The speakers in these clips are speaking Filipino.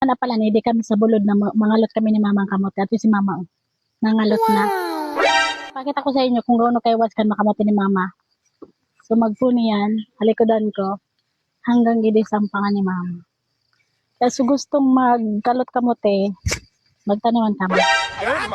na pala ni, di kami sa bulod na mangalot kami ni Mamang kamote. At si Mama, oh, nangalot na. Pakita ko sa inyo kung gaano kayo kan makamote ni Mama. So magpuni yan, halikodan ko, hanggang gidisampangan ni Mama. Kaya so gustong magkalot kamote, magtaniman kami.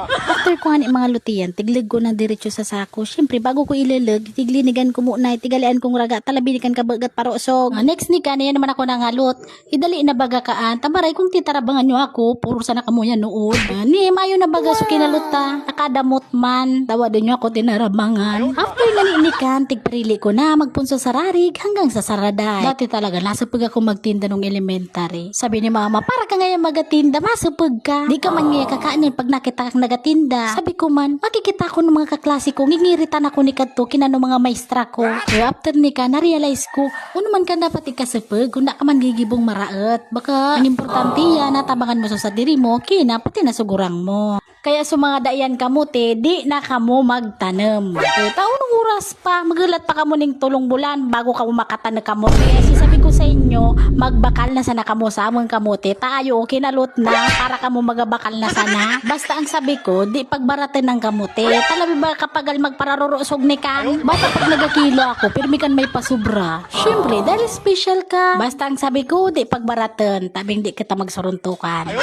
After ko nga mga lutiyan, tiglig ko na diretso sa sako. Siyempre, bago ko ilalag, tiglinigan ko muna, tigalian kong raga, talabinikan ka bagat parosog. Next ni ka, yan naman ako nangalot. Idali na baga kaan, tabaray kung titarabangan nyo ako, puro sana kamo yan nood. Ni, mayo na baga so kinaluta, nakadamot man, tawa din nyo ako tinarabangan. After nalinikan, tigparili ko na, magpunso sa rarig hanggang sa saraday. Dati talaga, nasapag ako magtinda nung elementary. Sabi ni Mama, para ka ngayon magatinda, masapag ka. Di ka man nga kakaanin pag nakita kang nagatinda. Sabi ko man, makikita ko ng mga kaklase ko, ngingiritan ako ni kadto kinano mga maestra ko. Kaya after ni ka, na-realize ko, ano man ka dapat ikasapag, kung na ka man gigibong maraot. Baka, ang importante yan, natabangan mo sa diri mo, kina pati nasugurang mo. Kaya sa mga dayan kamote, di na kamo magtanem. Kaya taon oras pa, magulat pa kamo ning tulong bulan bago kamo makatanag kamote. Kasi sabi ko sa inyo, magbakal na sana kamo sa among kamote. Tayo, kinalot na, para kamo magabakal na sana. Basta ang sabi ko, di pagbaratan ng kamote. Talabi ba kapag magpararorosog ni kan? Basta pag nagakilo ako, pirmi kan may pasubra. Siyempre, dahil special ka. Basta ang sabi ko, di pagbaratan, tabing di kita magsuruntukan.